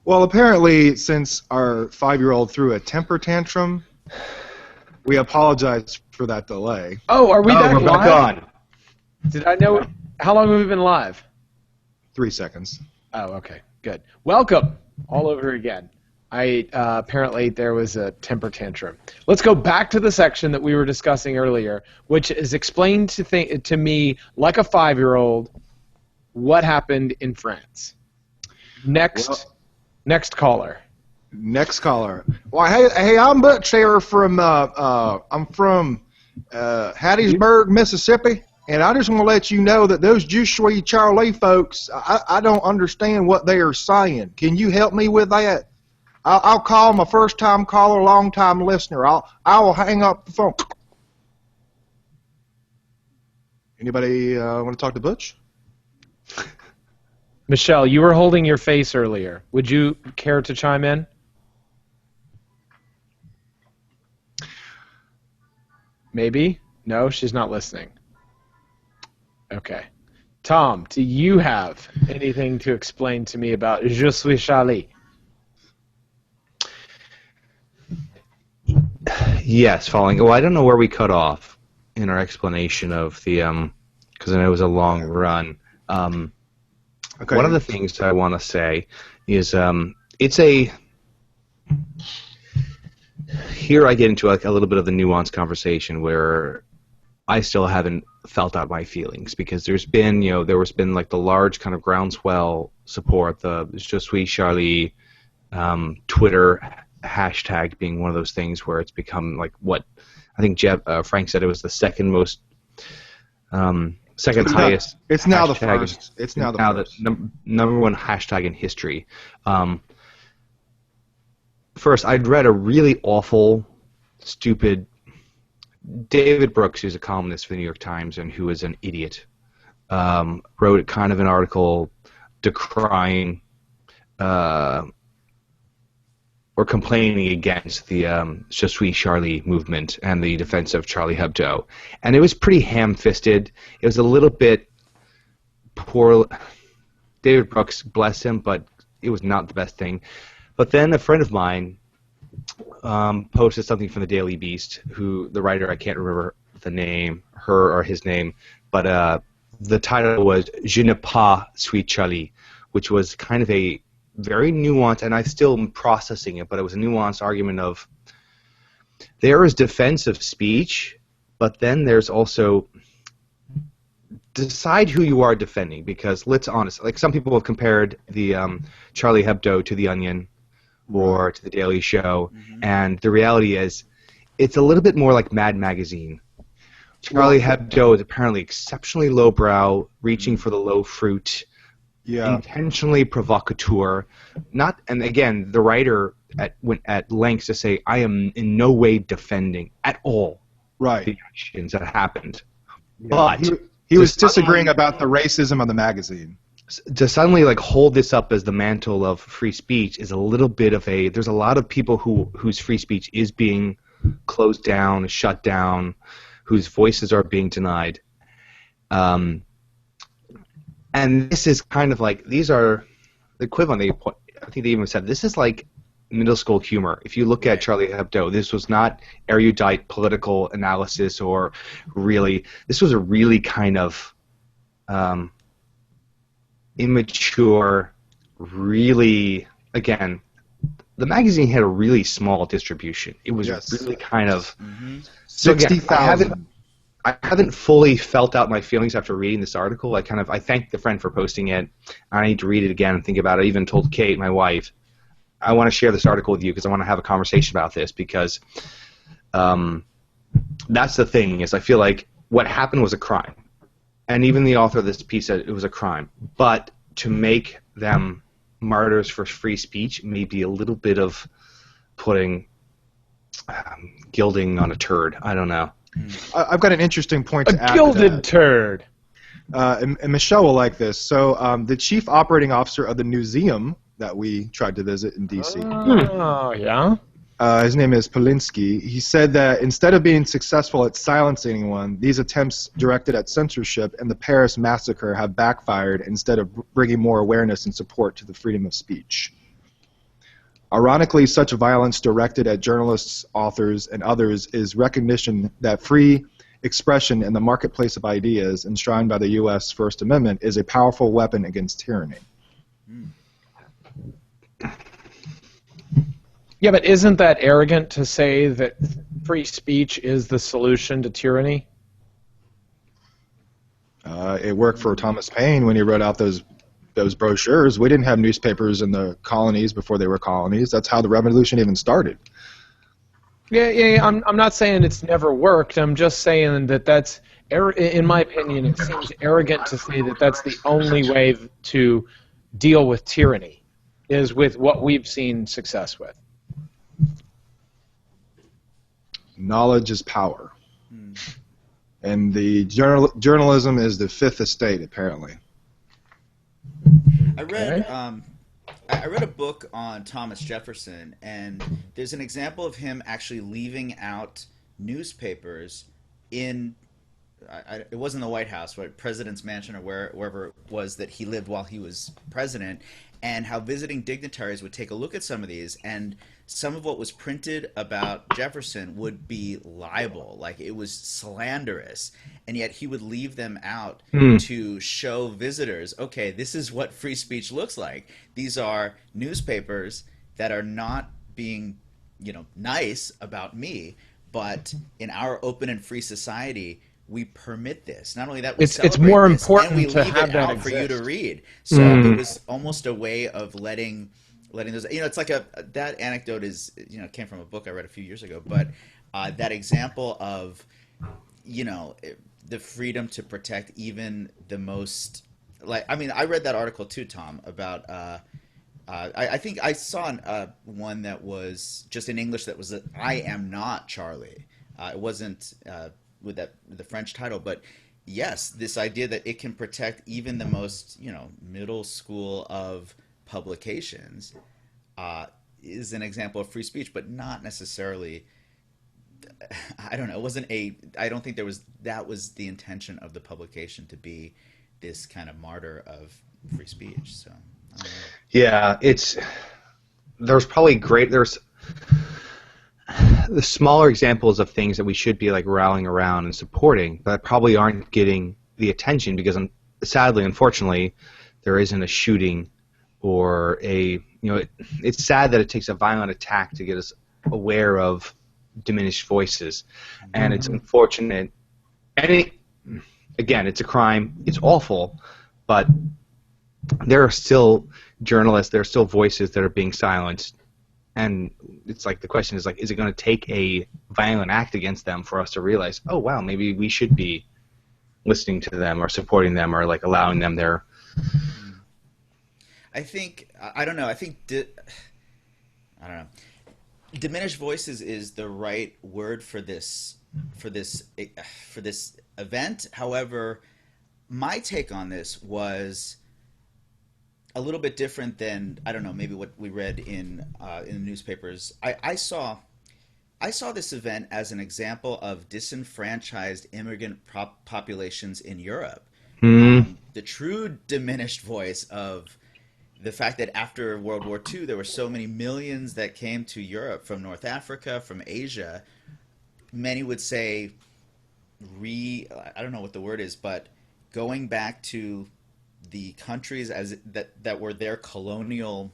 Well, apparently, since our 5-year-old threw a temper tantrum, we apologize for that delay. Oh, are we back we're live? back on. Did I know? How long have we been live? 3 seconds. Oh, okay, good. Welcome all over again. Apparently there was a temper tantrum. Let's go back to the section that we were discussing earlier, which is explained to me like a 5-year-old what happened in France. Next caller. Next caller. Well, hey, I'm Butch here from Hattiesburg, Mississippi, and I just want to let you know that those Joshua Charlie folks, I don't understand what they are saying. Can you help me with that? I'll call my first-time caller, long-time listener. I will hang up the phone. Anybody want to talk to Butch? Michelle, you were holding your face earlier. Would you care to chime in? Maybe? No, she's not listening. Okay. Tom, do you have anything to explain to me about Je suis Charlie? Yes, well, I don't know where we cut off in our explanation of the because I know it was a long run. Okay. One of the things I want to say is it's a. Here I get into like a little bit of the nuanced conversation where I still haven't felt out my feelings because there's been like the large kind of groundswell support, the Je suis Charlie Twitter hashtag being one of those things where it's become like what I think Frank said it was the second most second highest. It's now the hashtag. first. It's now the first. Number one hashtag in history. First, I'd read a really awful, stupid. David Brooks, who's a columnist for the New York Times and who is an idiot, wrote kind of an article decrying or complaining against the Je suis Charlie movement and the defense of Charlie Hebdo. And it was pretty ham-fisted. It was a little bit poor. David Brooks, bless him, but it was not the best thing. But then a friend of mine posted something from the Daily Beast, who the writer, I can't remember the name, her or his name, but the title was Je ne pas suis Charlie, which was kind of a very nuanced, and I still am processing it, but it was a nuanced argument of there is defensive speech, but then there's also decide who you are defending, because let's honest, like some people have compared the Charlie Hebdo to The Onion or to The Daily Show, and the reality is it's a little bit more like Mad Magazine. Charlie Hebdo is apparently exceptionally lowbrow, reaching for the low fruit, intentionally provocateur. And again, the writer went at lengths to say, I am in no way defending at all the actions that happened. Yeah. But he was disagreeing about the racism of the magazine. To suddenly like hold this up as the mantle of free speech is a little bit of a. There's a lot of people whose free speech is being closed down, shut down, whose voices are being denied. And this is kind of like, these are the equivalent. I think they even said this is like middle school humor. If you look at Charlie Hebdo, this was not erudite political analysis or really. This was a really kind of immature, really, again, the magazine had a really small distribution. It was really kind of 60,000. I haven't fully felt out my feelings after reading this article. I thanked the friend for posting it. I need to read it again and think about it. I even told Kate, my wife, I want to share this article with you because I want to have a conversation about this because that's the thing is I feel like what happened was a crime. And even the author of this piece said it was a crime. But to make them martyrs for free speech may be a little bit of putting gilding on a turd. I don't know. I've got an interesting point to add. A gilded turd. And Michelle will like this. So the chief operating officer of the museum that we tried to visit in D.C. Oh, yeah? His name is Polinsky. He said that instead of being successful at silencing anyone, these attempts directed at censorship and the Paris massacre have backfired instead of bringing more awareness and support to the freedom of speech. Ironically, such violence directed at journalists, authors, and others is recognition that free expression in the marketplace of ideas enshrined by the U.S. First Amendment is a powerful weapon against tyranny. Yeah, but isn't that arrogant to say that free speech is the solution to tyranny? It worked for Thomas Paine when he wrote out those brochures. We didn't have newspapers in the colonies before they were colonies. That's how the revolution even started. Yeah. I'm not saying it's never worked. I'm just saying that that's, in my opinion, it seems arrogant to say that that's the only way to deal with tyranny, is with what we've seen success with. Knowledge is power. And the journalism is the fifth estate, apparently. I read a book on Thomas Jefferson, and there's an example of him actually leaving out newspapers in it wasn't the White House, but President's Mansion or wherever it was that he lived while he was president, and how visiting dignitaries would take a look at some of these, and some of what was printed about Jefferson would be libel, like it was slanderous, and yet he would leave them out to show visitors, okay, this is what free speech looks like. These are newspapers that are not being, nice about me, but in our open and free society, we permit this. Not only that, we it's more important and we to leave have it that out exist. for you to read. So it was almost a way of letting those. It's like that anecdote is came from a book I read a few years ago. But that example of the freedom to protect even the most I read that article too, Tom, about. I think I saw one that was just in English that was I am not Charlie. It wasn't with the French title, but yes, this idea that it can protect even the most middle school of publications is an example of free speech, but not necessarily. I don't know. It wasn't I don't think that was the intention of the publication to be this kind of martyr of free speech. So. Yeah, there's the smaller examples of things that we should be like rallying around and supporting, but probably aren't getting the attention because, sadly, unfortunately, there isn't a shooting or it's sad that it takes a violent attack to get us aware of diminished voices, and it's unfortunate. And again, it's a crime. It's awful, but there are still journalists, there are still voices that are being silenced, and it's like the question is is it going to take a violent act against them for us to realize, oh wow, maybe we should be listening to them or supporting them or allowing them their. I think I don't know. I think I don't know. Diminished voices is the right word for this event. However, my take on this was a little bit different than, I don't know, maybe what we read in the newspapers. I saw this event as an example of disenfranchised immigrant populations in Europe. The true diminished voice of the fact that after World War II, there were so many millions that came to Europe from North Africa, from Asia. Many would say, I don't know what the word is, but going back to the countries that were their colonial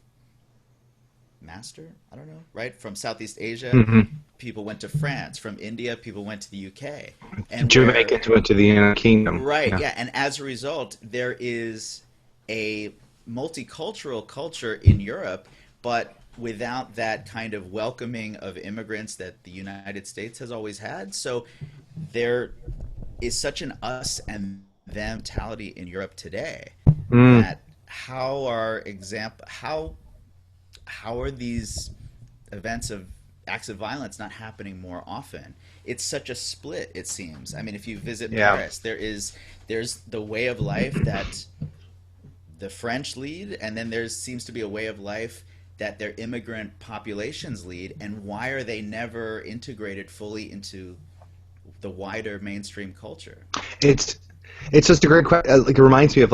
master, I don't know, right? From Southeast Asia, people went to France. From India, people went to the UK. And Jamaicans went to the United Kingdom. Right, yeah. And as a result, there is a multicultural culture in Europe, but without that kind of welcoming of immigrants that the United States has always had. So there is such an us and them mentality in Europe today that how are these events of acts of violence not happening more often? It's such a split, it seems. I mean, if you visit Paris, there's the way of life that the French lead, and then there seems to be a way of life that their immigrant populations lead, and why are they never integrated fully into the wider mainstream culture? It's just a great question. It reminds me of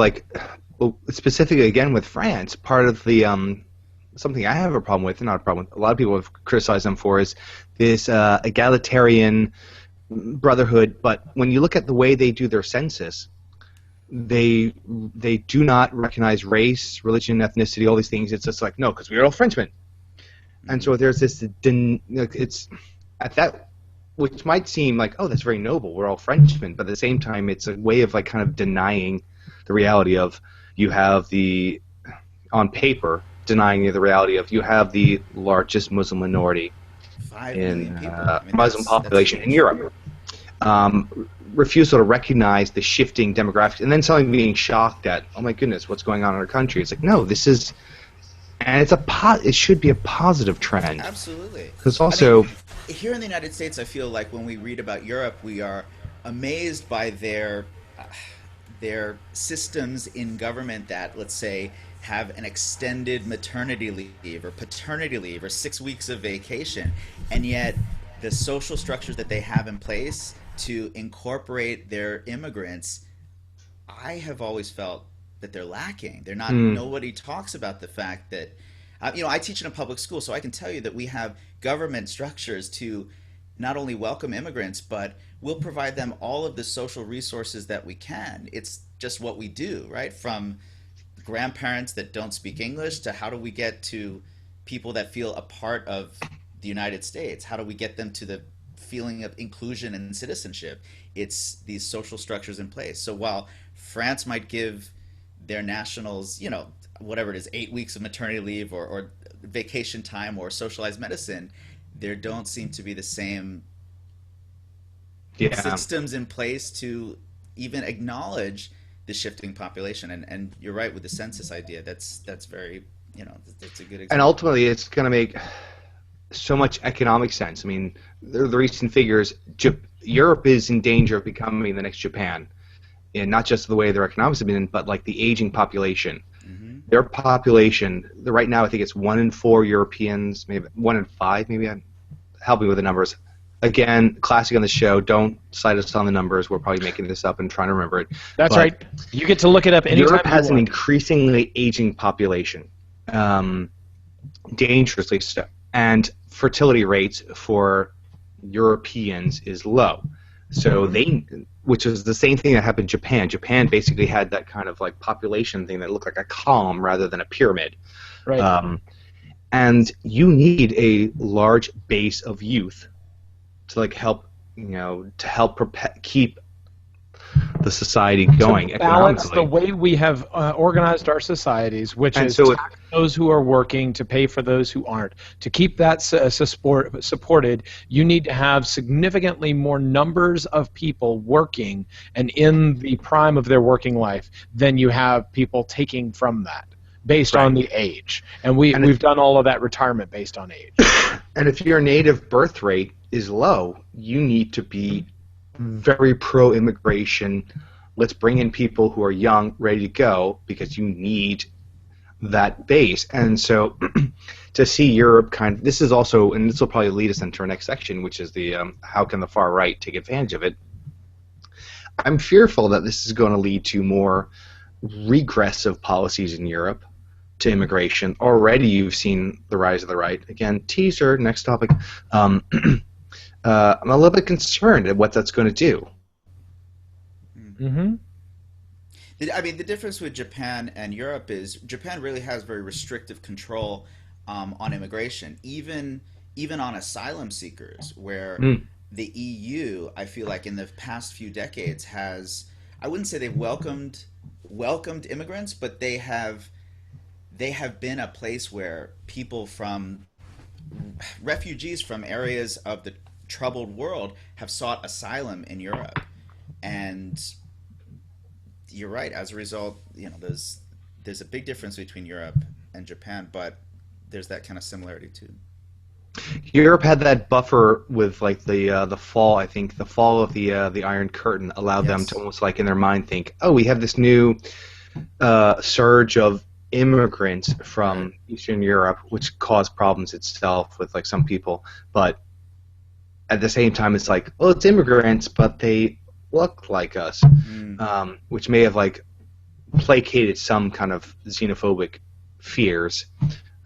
specifically again with France, part of the something I have a problem with, not a problem with, a lot of people have criticized them for, is this egalitarian brotherhood. But when you look at the way they do their census, they do not recognize race, religion, ethnicity, all these things. It's just like, no, because we're all Frenchmen. And so there's this, it's at that, which might seem like, oh, that's very noble, we're all Frenchmen, but at the same time, it's a way of like kind of denying the reality of you have the, on paper, denying the reality of you have the largest Muslim minority 5 in million people. I mean, Muslim that's population in huge. Europe. Refusal to recognize the shifting demographics, and then suddenly being shocked at, oh my goodness, what's going on in our country? It's like, no, this is, and it's it should be a positive trend. Absolutely. Because also, I mean, here in the United States, I feel like when we read about Europe, we are amazed by their systems in government that, let's say, have an extended maternity leave or paternity leave or 6 weeks of vacation, and yet the social structures that they have in place to incorporate their immigrants, I have always felt that they're lacking. They're not. Nobody talks about the fact that, I teach in a public school, so I can tell you that we have government structures to not only welcome immigrants, but we'll provide them all of the social resources that we can. It's just what we do, right? From grandparents that don't speak English to how do we get to people that feel a part of the United States? How do we get them to the feeling of inclusion and citizenship? It's these social structures in place. So while France might give their nationals, whatever it is, 8 weeks of maternity leave or vacation time or socialized medicine, there don't seem to be the same systems in place to even acknowledge the shifting population. And you're right with the census idea. That's very, that's a good example. and ultimately, it's going to make so much economic sense. I mean, the recent figures, Europe is in danger of becoming the next Japan, and not just the way their economics have been, but like the aging population. Their population, right now, I think it's 1 in 4 Europeans, maybe 1 in 5, maybe. Help me with the numbers. Again, classic on the show, don't cite us on the numbers. We're probably making this up and trying to remember it. That's right. You get to look it up anytime Europe has you an want. increasingly aging population, dangerously so. And fertility rates for Europeans is low. So which is the same thing that happened in Japan. Japan basically had that kind of like population thing that looked like a column rather than a pyramid. Right. And you need a large base of youth to like help, keep the society going To balance economically. the way we have organized our societies, which And is so tax those who are working to pay for those who aren't. To keep that supported, you need to have significantly more numbers of people working and in the prime of their working life than you have people taking from that based on the age. And we've done all of that retirement based on age. And if your native birth rate is low, you need to be very pro-immigration. Let's bring in people who are young, ready to go, because you need that base. And so to see Europe this is also, and this will probably lead us into our next section, which is the how can the far right take advantage of it. I'm fearful that this is going to lead to more regressive policies in Europe to immigration. Already you've seen the rise of the right. Again, teaser, next topic. I'm a little bit concerned at what that's going to do. Mm-hmm. I mean, the difference with Japan and Europe is Japan really has very restrictive control on immigration, even on asylum seekers, where the EU, I feel like in the past few decades has, I wouldn't say they've welcomed immigrants, but they have been a place where people refugees from areas of the troubled world have sought asylum in Europe. And you're right, as a result, there's a big difference between Europe and Japan, but there's that kind of similarity too. Europe had that buffer with like the fall. I think the fall of the Iron Curtain allowed them to almost like in their mind think, oh, we have this new surge of immigrants from Eastern Europe, which caused problems itself with like some people. But at the same time, it's like, well, it's immigrants, but they look like us, which may have like placated some kind of xenophobic fears.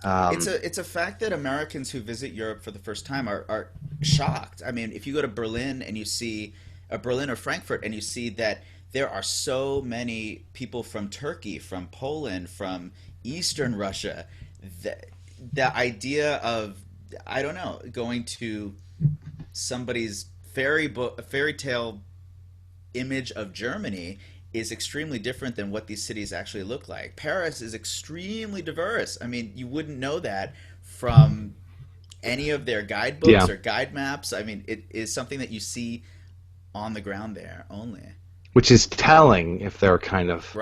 It's a fact that Americans who visit Europe for the first time are shocked. I mean, if you go to Berlin and you see Berlin or Frankfurt and you see that there are so many people from Turkey, from Poland, from Eastern Russia, the idea of, I don't know, going to somebody's fairy tale image of Germany is extremely different than what these cities actually look like. Paris is extremely diverse. I mean, you wouldn't know that from any of their guidebooks or guide maps. I mean, it is something that you see on the ground there only. Which is telling if they're kind of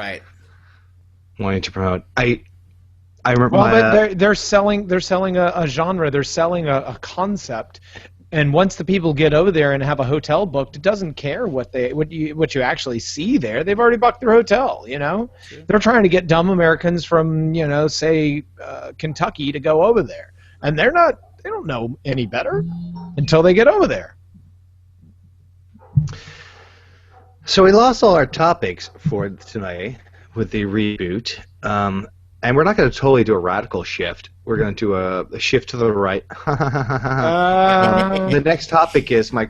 wanting to promote. I remember. Well, they're selling a genre. They're selling a concept. And once the people get over there and have a hotel booked, it doesn't care what you actually see there. They've already booked their hotel. You know, they're trying to get dumb Americans from say Kentucky to go over there, and they don't know any better until they get over there. So we lost all our topics for tonight with the reboot, and we're not going to totally do a radical shift. We're going to do a shift to the right. The next topic is my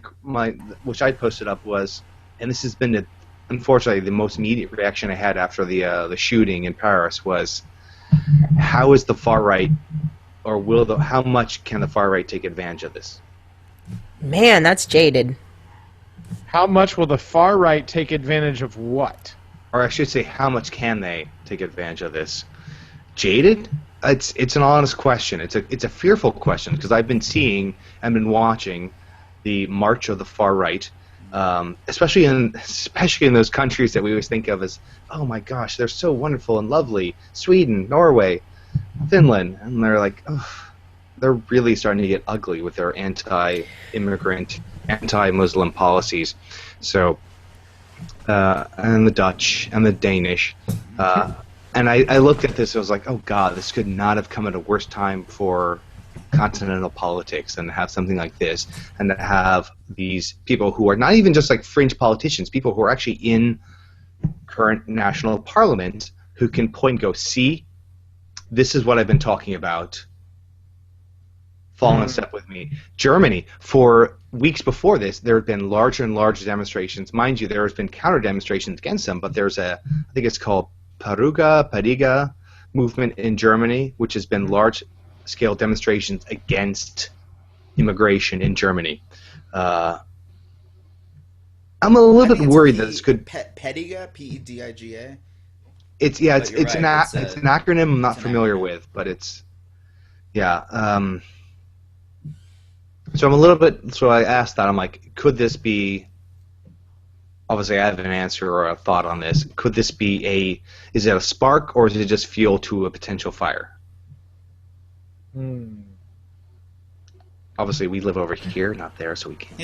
which I posted up was, and this has been unfortunately the most immediate reaction I had after the shooting in Paris was, how is the far right, or how much can the far right take advantage of this? Man, that's jaded. How much will the far right take advantage of what? Or I should say, how much can they take advantage of this? Jaded? It's an honest question. It's a fearful question, because I've been seeing and been watching the march of the far right, especially in those countries that we always think of as, oh my gosh, they're so wonderful and lovely. Sweden, Norway, Finland, and they're like, oh, they're really starting to get ugly with their anti-immigrant, anti-Muslim policies. So, and the Dutch and the Danish. And I looked at this, I was like, oh God, this could not have come at a worse time for continental politics than to have something like this, and to have these people who are not even just like fringe politicians, people who are actually in current national parliament who can point and go, see, this is what I've been talking about. Fall in step with me. Germany, for weeks before this, there have been larger and larger demonstrations. Mind you, there has been counter demonstrations against them, but there's I think it's called Pariga movement in Germany, which has been large-scale demonstrations against immigration in Germany. I'm a little bit worried that this could... Pediga? P-E-D-I-G-A? It's an acronym I'm not familiar with, but it's... Yeah. So I'm a little bit... So I asked that, I'm like, could this be... Obviously, I have an answer or a thought on this. Could this be is it a spark, or is it just fuel to a potential fire? Obviously, we live over here, not there, so we can't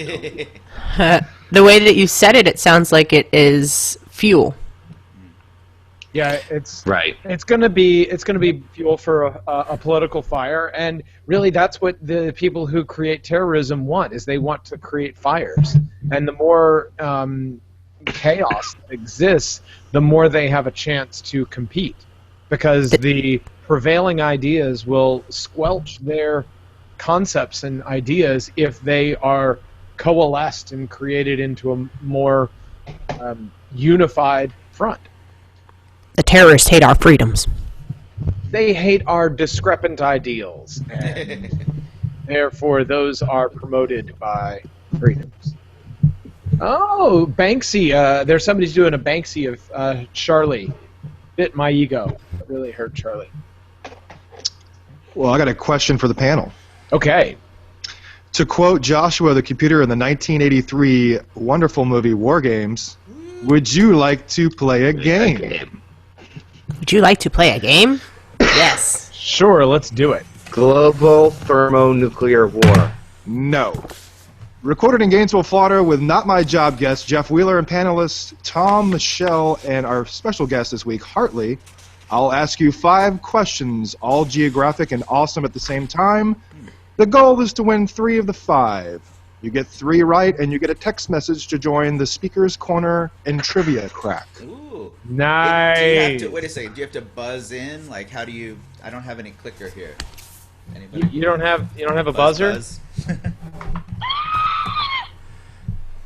know. The way that you said it, it sounds like it is fuel. Yeah, it's right. It's gonna be fuel for a political fire, and really, that's what the people who create terrorism want. Is they want to create fires, and the more chaos exists, the more they have a chance to compete, because the prevailing ideas will squelch their concepts and ideas if they are coalesced and created into a more unified front. The terrorists hate our freedoms. They hate our discrepant ideals, and therefore those are promoted by freedoms. Oh, Banksy. There's somebody's doing a Banksy of Charlie. Bit my ego. It really hurt Charlie. Well, I got a question for the panel. Okay. To quote Joshua the computer in the 1983 wonderful movie War Games, would you like to play a game? Would you like to play a game? Yes. Sure, let's do it. Global thermonuclear war. No. Recorded in Gainesville, Florida, with Not My Job guest Jeff Wheeler and panelists Tom, Michelle, and our special guest this week, Hartley. I'll ask you 5 questions, all geographic and awesome at the same time. The goal is to win 3 of the 5. You get 3 right, and you get a text message to join the Speaker's Corner and Trivia Crack. Ooh. Nice. Wait a second. Do you have to buzz in? Like, how do you... I don't have any clicker here. Anybody? You don't have a buzzer? Buzz.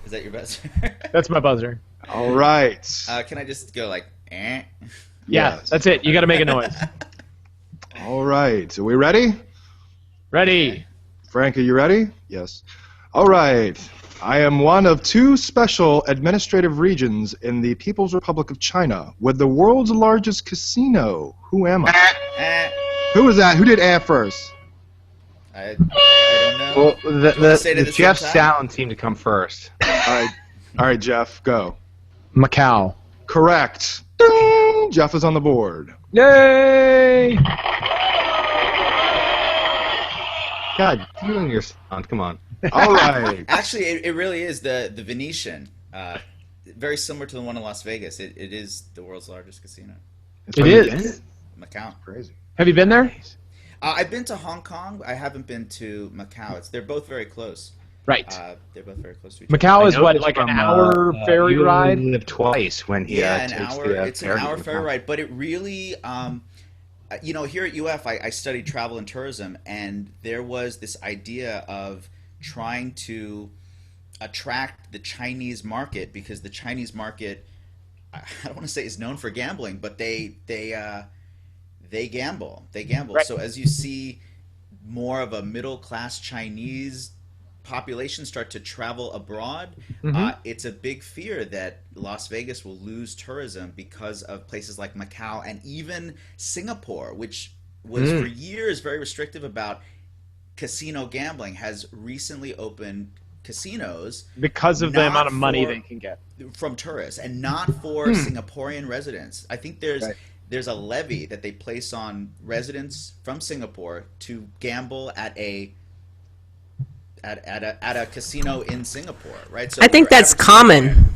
Is that your buzzer? That's my buzzer. All right. Can I just go like, eh? Yeah, Yes. that's it. You got to make a noise. All right. Are we ready? Ready? Frank, are you ready? Yes. All right. I am one of two special administrative regions in the People's Republic of China with the world's largest casino. Who am I? Eh. Who was that? Who did A first? I don't know. Well, say it at the the Jeff same time? sound seemed to come first. All right, Jeff, go. Macau. Correct. Ding! Jeff is on the board. Yay! God, doing your sound. Come on. All right. Actually, it really is the Venetian. Very similar to the one in Las Vegas. It is the world's largest casino. It is. Macau. Crazy. Have you been there? I've been to Hong Kong. I haven't been to Macau. They're both very close. Right. They're both very close to each other. Macau is I know what, this like an from, hour ferry you ride? lived twice when he Yeah, an takes hour. the It's an ferry hour to ferry Macau. ride, but it really, here at UF, I studied travel and tourism, and there was this idea of trying to attract the Chinese market because the Chinese market, I don't want to say is known for gambling, but they gamble. They gamble. Right. So as you see more of a middle class Chinese population start to travel abroad, it's a big fear that Las Vegas will lose tourism because of places like Macau and even Singapore, which was for years very restrictive about casino gambling, has recently opened casinos Because of the Not amount of money for- they can get. from tourists and not for Singaporean residents. I think there's a levy that they place on residents from Singapore to gamble at a casino in Singapore, right? So I think for that's average- common.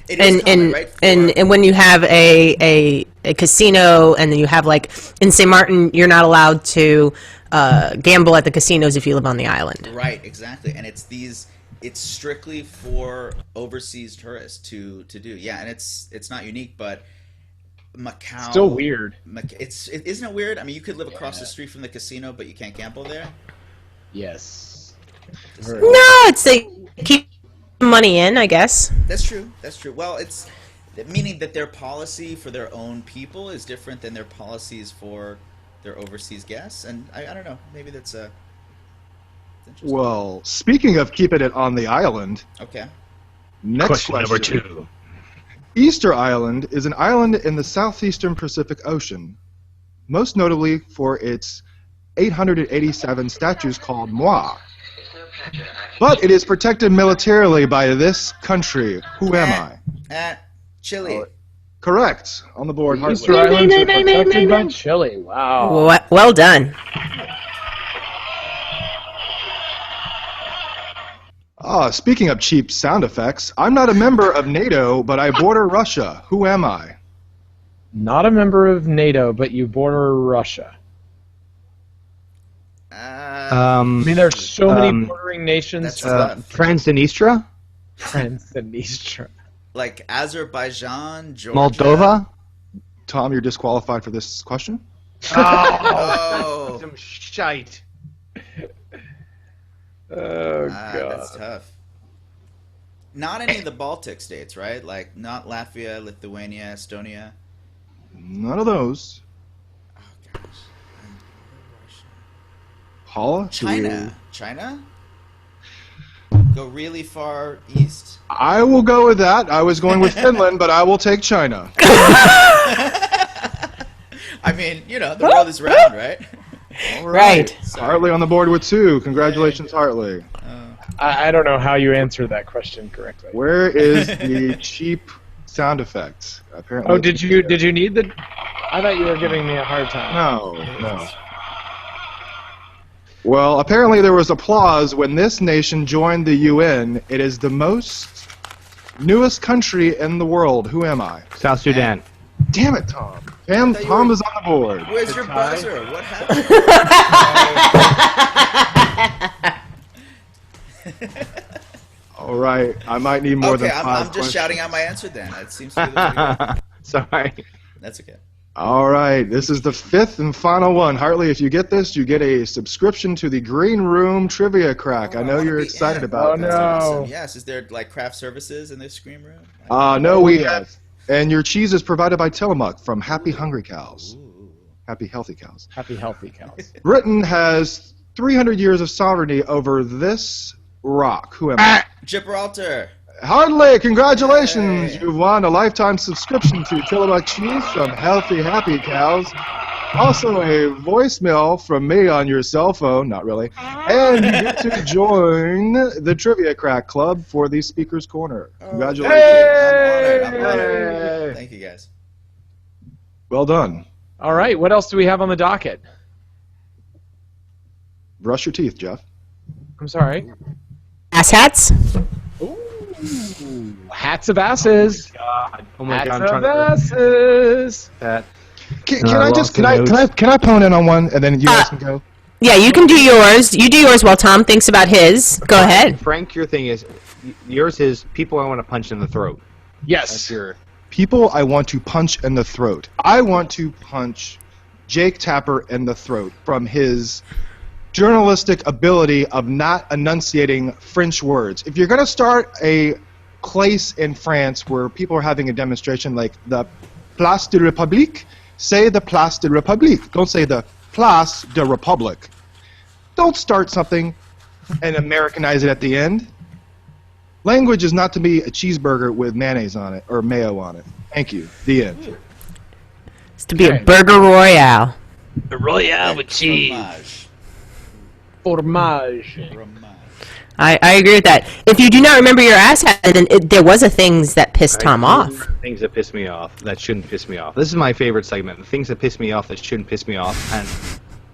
It is common, right? And when you have a casino and then you have like in St. Martin, you're not allowed to gamble at the casinos if you live on the island. Right, exactly. And it's strictly for overseas tourists to do. Yeah, and it's not unique, but Macau Still weird. Isn't it weird? I mean, you could live across the street from the casino, but you can't gamble there. Yes. No, it's they keep money in, I guess. That's true. That's true. Well, it's meaning that their policy for their own people is different than their policies for their overseas guests, and I don't know. Maybe that's interesting. Well, speaking of keeping it on the island, Okay. next Question number 2. Easter Island is an island in the southeastern Pacific Ocean, most notably for its 887 statues called Moi. But it is protected militarily by this country. Who am I? Chile. Correct. On the board. Easter Hartley. Islands are protected by Chile. Wow. Well done. Speaking of cheap sound effects, I'm not a member of NATO, but I border Russia. Who am I? Not a member of NATO, but you border Russia. I mean, there's so many bordering nations. That's tough. Transnistria? Transnistria. Like Azerbaijan, Georgia. Moldova? Tom, you're disqualified for this question. Oh, Some shite. Oh, God. that's tough. Not any of the Baltic states, right? Like not Latvia, Lithuania, Estonia. None of those. Oh gosh. Paula? do we- China? Go really far east. I will go with that. I was going with Finland, but I will take China. I mean, the world is round, right? All Right. Hartley on the board with 2. Congratulations, Hartley. I don't know how you answered that question correctly. Where is the cheap sound effects? Apparently. Oh, it's- did you need the? I thought you were giving me a hard time. No. Well, apparently there was applause when this nation joined the UN. It is the newest country in the world. Who am I? South Sudan. Damn it, Tom. thought you Tom were- is on the board. Where's your tie. buzzer? What happened? All right. I might need more Okay, than 5 I'm just questions. shouting out my answer then. It seems to be the way to go. Sorry. That's okay. All right, this is the fifth and final one. Hartley, if you get this, you get a subscription to the Green Room Trivia Crack. I know wanna you're be excited in. about no. that. Awesome. Yes. Is there like craft services in this screen room? No, we have. And your cheese is provided by Tillamook from Happy Hungry Cows. Happy Healthy Cows. Happy healthy cows. Britain has 300 years of sovereignty over this rock. Who am I? Gibraltar. Hartley, congratulations! Yay. You've won a lifetime subscription to Tillamook Cheese from Healthy Happy Cows. Also a voicemail from me on your cell phone, not really. And you get to join the Trivia Crack Club for the Speaker's Corner. Congratulations. I'm honored. Thank you, guys. Well done. All right, what else do we have on the docket? Brush your teeth, Jeff. I'm sorry. Ass hats. Ooh, hats of asses. God. Oh my Hats God, I'm of trying to asses. that. Can I I lost just the notes. can I pone in on one and then you guys can go? Yeah, you can do yours. You do yours while Tom thinks about his. Go ahead. Frank, your thing is, yours is people I want to punch in the throat. That's Yes. your. People I want to punch in the throat. I want to punch Jake Tapper in the throat from his journalistic ability of not enunciating French words. If you're going to start a place in France where people are having a demonstration like the Place de République, say the Place de République. Don't say the Place de Republic. Don't start something and Americanize it at the end. Language is not to be a cheeseburger with mayonnaise on it or mayo on it. Thank you. The end. It's to be a Okay. burger royale. The Royale with Fromage. Fromage. Fromage. I agree with that. If you do not remember your ass hat, then there was a things that pissed Tom off. Things that piss me off that shouldn't piss me off. This is my favorite segment. The things that piss me off that shouldn't piss me off, and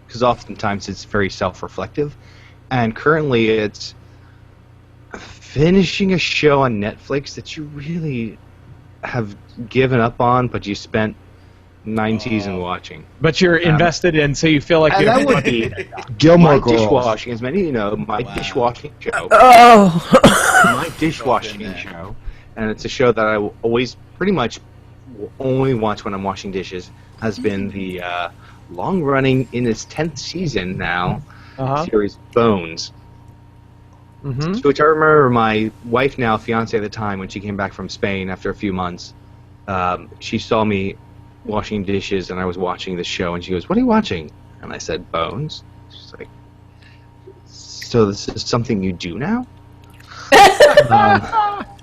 because oftentimes it's very self-reflective. And currently, it's finishing a show on Netflix that you really have given up on, but you spent 9 seasons watching. But you're invested in, so you feel like And you that have would be Gilmore my Girls. dishwashing. As many of you know, my Wow. dishwashing show. Oh. My dishwashing show, and it's a show that I will always pretty much will only watch when I'm washing dishes, has been the long-running, in its 10th season now, series Bones. Mm-hmm. Which I remember my wife, now fiance at the time, when she came back from Spain after a few months, she saw me washing dishes and I was watching the show, and she goes, "What are you watching?" And I said, "Bones." She's like, "So this is something you do now?"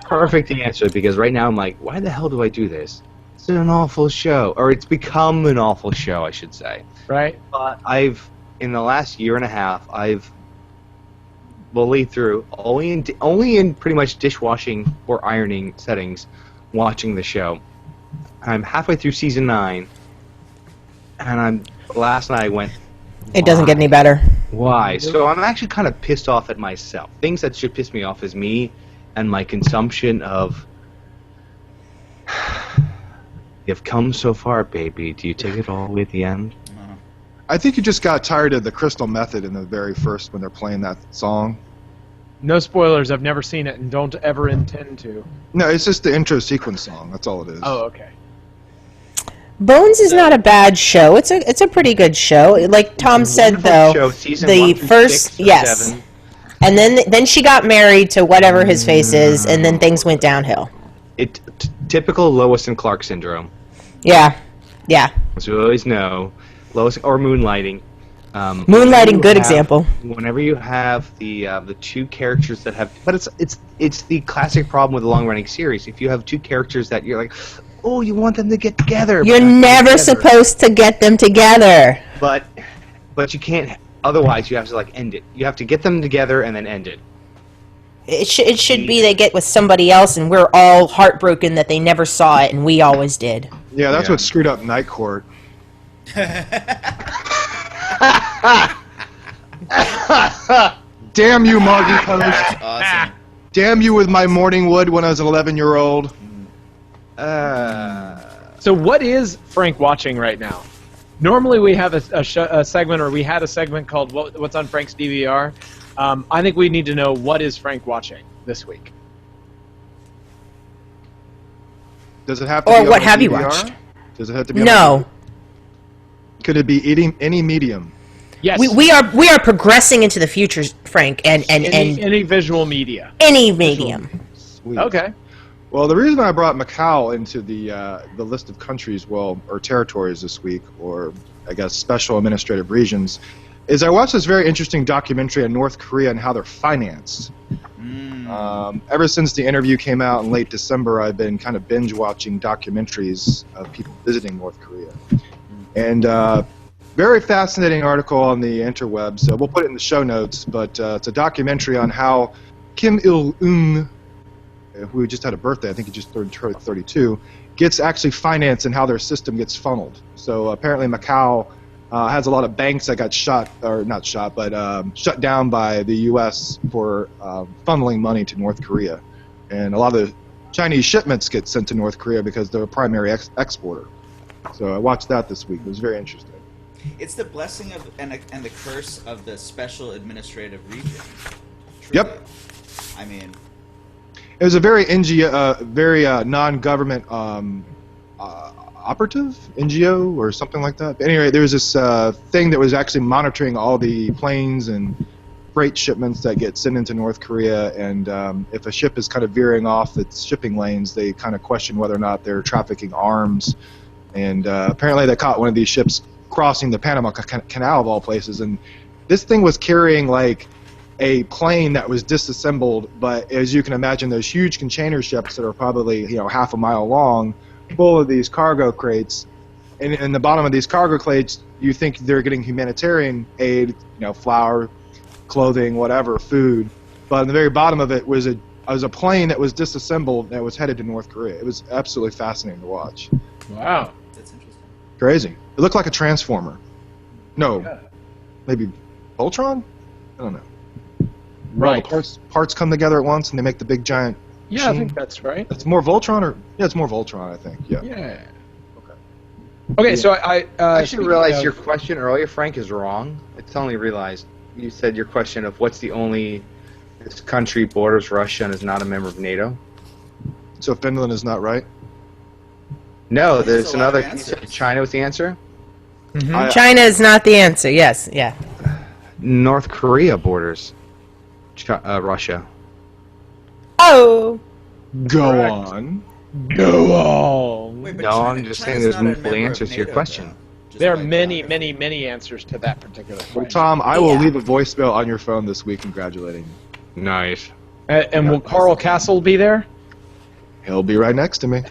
Perfect answer, because right now I'm like, why the hell do I do this? It's an awful show, or it's become an awful show, I should say. Right? But in the last year and a half, I've bullied through only in pretty much dishwashing or ironing settings, watching the show. I'm halfway through season 9, and last night I went, It doesn't get any better. why? So I'm actually kind of pissed off at myself. Things that should piss me off is me and my consumption of. You've come so far, baby. Do you take it all the way at the end? I think you just got tired of the Crystal Method in the very first when they're playing that song. No spoilers. I've never seen it and don't ever intend to. No, it's just the intro sequence song. That's all it is. Oh, okay. Bones is not a bad show. It's a pretty good show. Like Tom said, though, Show, season the 1 through first 6 or yes, 7. and then she got married to whatever his face is, and then things went downhill. Typical Lois and Clark syndrome. Yeah, yeah. As we always know, Lois or moonlighting. Moonlighting, good example. Whenever you have the two characters that have, but it's the classic problem with a long-running series. If you have two characters that you're like, oh, you want them to get together. You're but not never together. supposed to get them together. But you can't. Otherwise, you have to end it. You have to get them together and then end it. It should be they get with somebody else, and we're all heartbroken that they never saw it, and we always did. Yeah, that's Yeah. what screwed up Night Court. Damn you, Margie Post. That's awesome. Damn you with my morning wood when I was an 11-year-old. So what is Frank watching right now? Normally we have a segment, or we had a segment called What's on Frank's DVR. I think we need to know, what is Frank watching this week? Does it have to Or be on what the have you DVR? watched? Does it have to be on No, Could it be any medium? Yes. We are progressing into the future, Frank, and any visual media. any medium. Sweet. Okay. Well, the reason I brought Macau into the list of countries, or territories this week, or I guess special administrative regions, is I watched this very interesting documentary on North Korea and how they're financed. Ever since the interview came out in late December, I've been kind of binge watching documentaries of people visiting North Korea, and very fascinating article on the interwebs. So we'll put it in the show notes, but it's a documentary on how Kim Il-sung, who just had a birthday, I think he just turned 32, gets actually financed and how their system gets funneled. So apparently Macau has a lot of banks that got shut down by the U.S. for funneling money to North Korea. And a lot of the Chinese shipments get sent to North Korea because they're a primary exporter. So I watched that this week. It was very interesting. It's the blessing of and the curse of the special administrative region. Truly. Yep. I mean, it was a very non-government operative, NGO, or something like that. But anyway, there was this thing that was actually monitoring all the planes and freight shipments that get sent into North Korea, and if a ship is kind of veering off its shipping lanes, they kind of question whether or not they're trafficking arms. And apparently they caught one of these ships crossing the Panama Canal of all places, and this thing was carrying like a plane that was disassembled, but as you can imagine, those huge container ships that are probably half a mile long, full of these cargo crates, and in the bottom of these cargo crates, you think they're getting humanitarian aid, flour, clothing, whatever, food, but in the very bottom of it was a plane that was disassembled that was headed to North Korea. It was absolutely fascinating to watch. Wow. that's interesting. Crazy. It looked like a transformer. No, Yeah. maybe Voltron? I don't know. Right. All the parts come together at once and they make the big giant. Yeah, I machine. think that's right. It's more Voltron, it's more Voltron, I think. Yeah. Yeah. Okay, so I I actually speaking realized of- your question earlier, Frank, is wrong. It's only realized. You said your question of what's the only this country borders Russia and is not a member of NATO. So Finland is not right. No, There's there's a lot of another. You said answers. China was the answer. Mhm. China is not the answer. Yes, yeah. North Korea borders Russia. Oh, Go Correct. on. Go on. Wait, but No, I'm just saying China's there's not a multiple member of answers to your NATO, question. though. Just There are like many, that. many, many answers to that particular Well, question. Tom, I will Yeah. leave a voicemail on your phone this week congratulating you. Nice. And will Carl Castle be there? He'll be right next to me.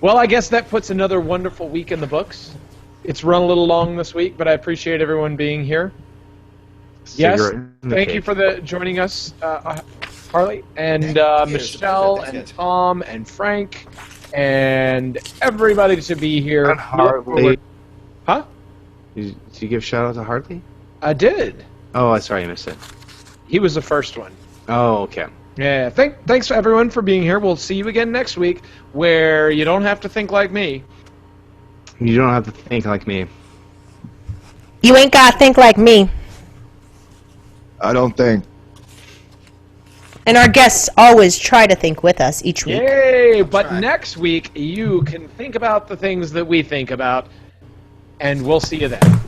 Well, I guess that puts another wonderful week in the books. It's run a little long this week, but I appreciate everyone being here. Yes, Cigarette in the thank you cake. for joining us, Harley, and Thank you. Michelle, Thanks, and guys. Tom, and Frank, and everybody to be here. And Harley. Huh? Did you give shout out to Harley? I did. Oh, sorry, I missed it. He was the first one. Oh, okay. Yeah, thanks everyone for being here. We'll see you again next week, where you don't have to think like me. You don't have to think like me. you ain't got to think like me. I don't think. And our guests always try to think with us each week. Yay! But right. next week, you can think about the things that we think about, and we'll see you then.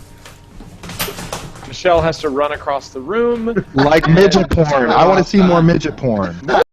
Michelle has to run across the room. Like midget porn. I want to see more midget porn.